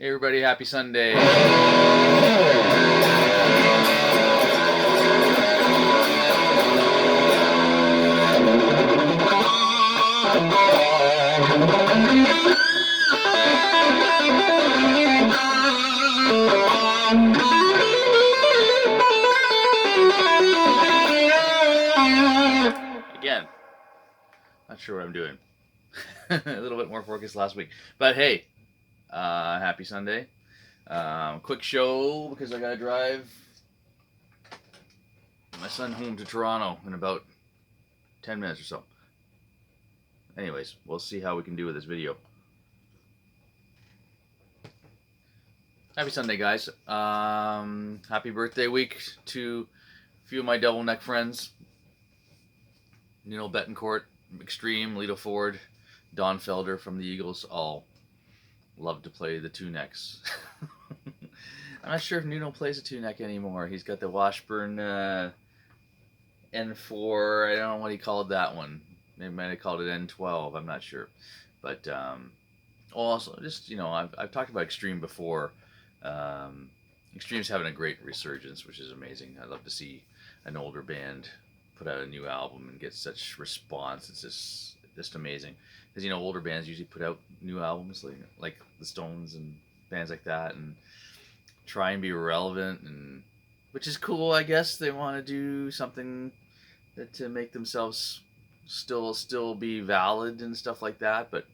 Hey everybody, happy Sunday. Again, not sure what I'm doing. A little bit more focused last week. But hey, happy Sunday. Quick show because I gotta drive my son home to Toronto in about 10 minutes or so. Anyways, we'll see how we can do with this video. Happy Sunday, guys. Happy birthday week to a few of my double neck friends. Neil Betancourt, Extreme, Lito Ford, Don Felder from the Eagles all love to play the two necks. I'm not sure if Nuno plays a two neck anymore. He's got the Washburn N4. I don't know what he called that one. They might have called it N12. I'm not sure. But also, just I've talked about Extreme before. Extreme's having a great resurgence, which is amazing. I love to see an older band put out a new album and get such response. It's just amazing. Because older bands usually put out new albums like the Stones and bands like that, and try and be relevant, and which is cool, I guess. They want to do something to make themselves still be valid and stuff like that. But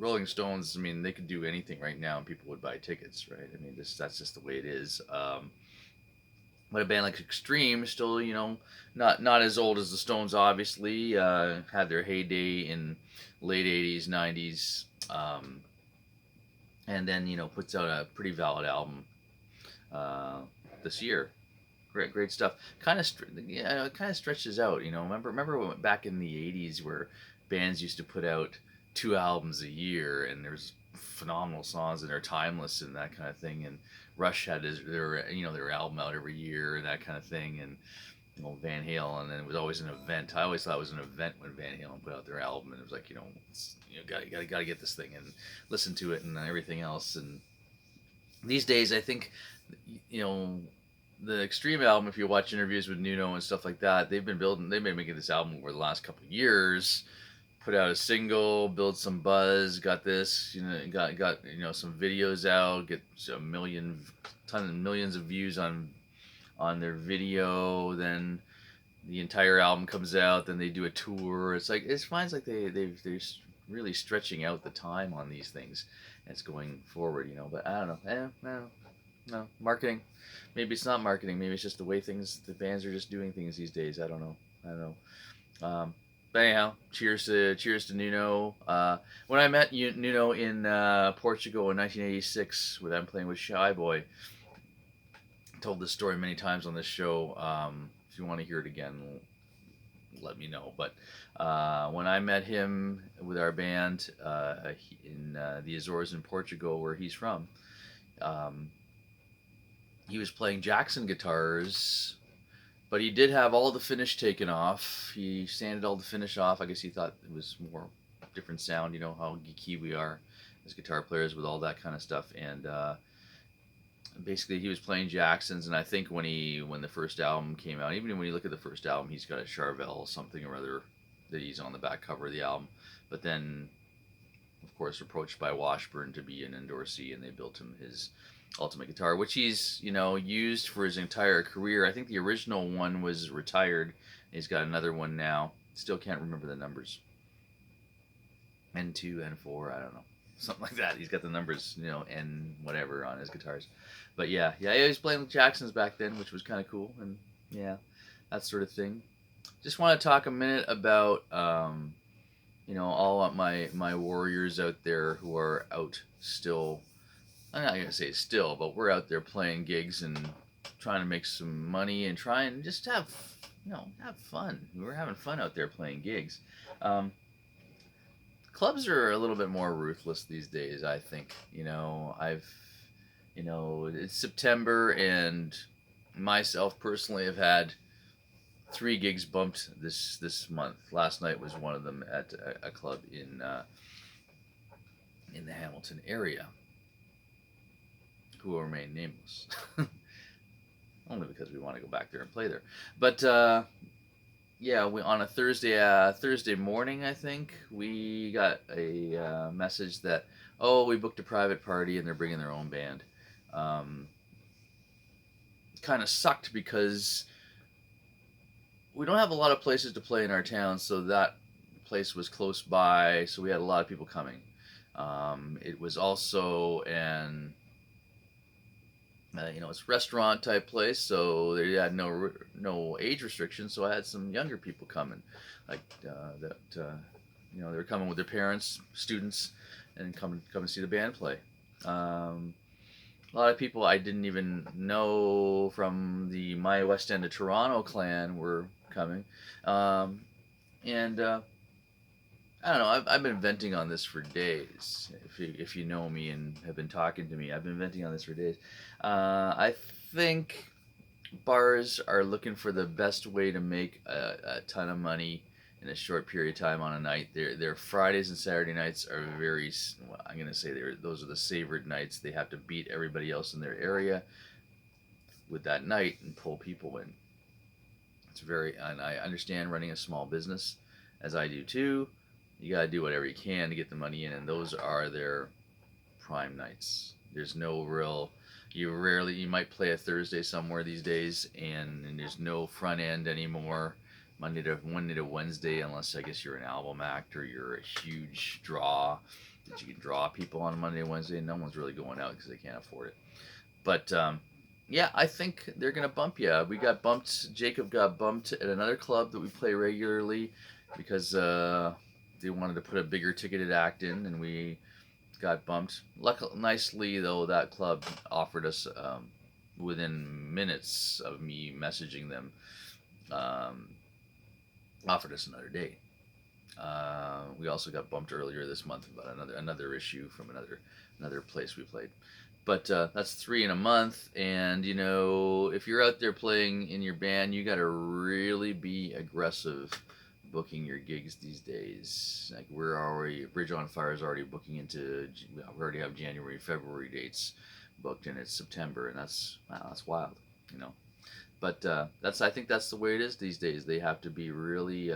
Rolling Stones, I mean, they could do anything right now and people would buy tickets, right? I mean, that's just the way it is. But a band like Extreme, still, not as old as the Stones, obviously, had their heyday in late 80s, 90s, and then, puts out a pretty valid album this year. Great stuff. It kind of stretches out, Remember when, back in the 80s where bands used to put out 2 albums a year, and there's phenomenal songs and they're timeless and that kind of thing. And Rush had their album out every year and that kind of thing. And Van Halen, and then it was always an event. I always thought it was an event when Van Halen put out their album, and it was like gotta get this thing and listen to it and everything else. And these days, I think the Extreme album, if you watch interviews with Nuno and stuff like that, they've been making this album over the last couple of years. Put out a single, build some buzz, got this, got some videos out, get millions of views on their video. Then the entire album comes out. Then they do a tour. It's like they're really stretching out the time on these things. And it's going forward, But I don't know. No marketing. Maybe it's not marketing. Maybe it's just the way the bands are just doing things these days. I don't know. But anyhow, cheers to Nuno. When I met Nuno in Portugal in 1986, when I'm playing with Shy Boy, I told this story many times on this show. If you want to hear it again, let me know. But when I met him with our band in the Azores in Portugal, where he's from, he was playing Jackson guitars. But he did have all the finish taken off. He sanded all the finish off. I guess he thought it was more different sound. You know how geeky we are as guitar players with all that kind of stuff. And basically, he was playing Jacksons. And I think when the first album came out, even when you look at the first album, he's got a Charvel something or other that he's on the back cover of the album. But then, of course, approached by Washburn to be an endorsee, and they built him his Ultimate guitar, which he's used for his entire career. I think the original one was retired. He's got another one now. Still can't remember the numbers. N2, N4, I don't know, something like that. He's got the numbers, N whatever on his guitars. But yeah, he was playing with Jacksons back then, which was kind of cool, and yeah, that sort of thing. Just want to talk a minute about all of my warriors out there who are out still. I'm not going to say still, but we're out there playing gigs and trying to make some money and try and just have fun. We're having fun out there playing gigs. Clubs are a little bit more ruthless these days, I think. It's September, and myself personally have had 3 gigs bumped this month. Last night was one of them at a club in the Hamilton area. who will remain nameless. Only because we want to go back there and play there. But yeah, we on a Thursday morning, I think we got a message that, oh, we booked a private party and they're bringing their own band. Kind of sucked because we don't have a lot of places to play in our town, so that place was close by, so we had a lot of people coming. It was also an it's restaurant type place, so they had no age restrictions. So I had some younger people coming, like they were coming with their parents, students, and come and see the band play. A lot of people I didn't even know from the My West End of Toronto clan were coming, and I don't know. I've been venting on this for days. If you know me and have been talking to me, I've been venting on this for days. I think bars are looking for the best way to make a ton of money in a short period of time on a night. Their Fridays and Saturday nights are very. Well, I'm gonna say those are the savored nights. They have to beat everybody else in their area with that night and pull people in. And I understand running a small business, as I do too. You gotta do whatever you can to get the money in, and those are their prime nights. There's no real. You might play a Thursday somewhere these days, and there's no front end anymore. Monday to Wednesday, unless I guess you're an album act or you're a huge draw that you can draw people on Monday and Wednesday. No one's really going out because they can't afford it. But yeah, I think they're gonna bump you. We got bumped. Jacob got bumped at another club that we play regularly because they wanted to put a bigger ticketed act in, and we got bumped. Nicely though, that club offered us within minutes of me messaging them, offered us another date. We also got bumped earlier this month about another issue from another place we played. But that's 3 in a month, and if you're out there playing in your band, you got to really be aggressive booking your gigs these days. Like Bridge on Fire is already booking into. We already have January, February dates booked, and it's September, and that's wild, But I think that's the way it is these days. They have to be really,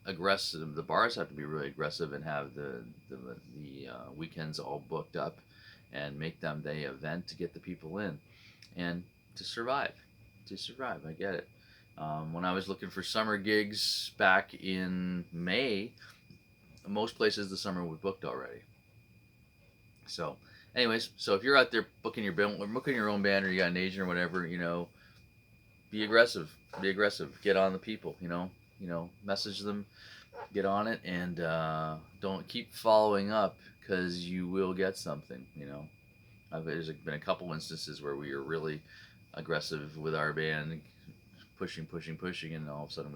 aggressive. The bars have to be really aggressive and have the weekends all booked up, and make them the event to get the people in, and to survive. I get it. When I was looking for summer gigs back in May, most places this summer were booked already. So, anyways, if you're out there booking your own band, or you got an agent or whatever, be aggressive. Get on the people. Message them, get on it, and don't keep following up, because you will get something. There's been a couple instances where we were really aggressive with our band, pushing, and all of a sudden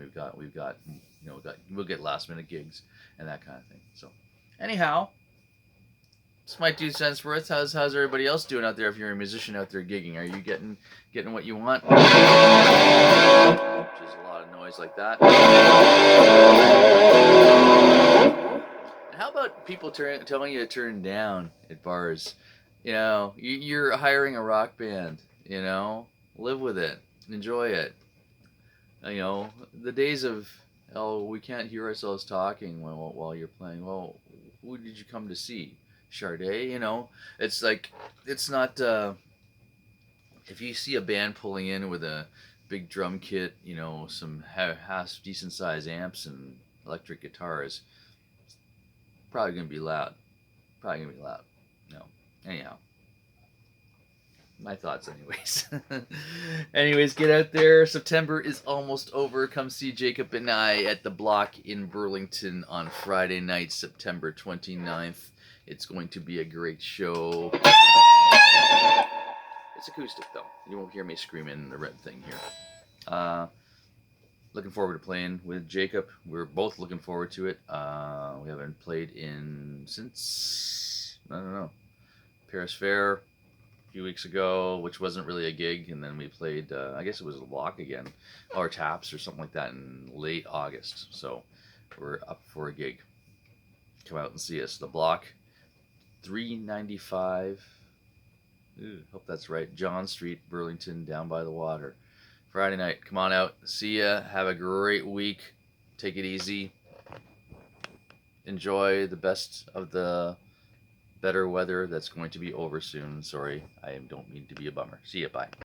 we'll get last minute gigs and that kind of thing. So, anyhow, it's my 2 cents worth. How's everybody else doing out there? If you're a musician out there gigging, are you getting what you want? Which is a lot of noise like that. And how about people telling you to turn down at bars? You're hiring a rock band. Live with it, enjoy it. The days of, oh, we can't hear ourselves talking while you're playing. Well, who did you come to see? Sade? It's like, it's not, if you see a band pulling in with a big drum kit, some half decent size amps and electric guitars, it's probably going to be loud. Anyhow. My thoughts, anyways. Anyways, get out there. September is almost over. Come see Jacob and I at the Block in Burlington on Friday night, September 29th. It's going to be a great show. It's acoustic, though. You won't hear me screaming the red thing here. Looking forward to playing with Jacob. We're both looking forward to it. We haven't played since, I don't know, Paris Fair a few weeks ago, which wasn't really a gig, and then we played, I guess it was a Block again, or Taps or something like that in late August. So we're up for a gig. Come out and see us. The Block, 395. Hope that's right. John Street, Burlington, down by the water. Friday night. Come on out. See ya. Have a great week. Take it easy. Enjoy the best of the better weather that's going to be over soon. Sorry, I don't mean to be a bummer. See ya. Bye.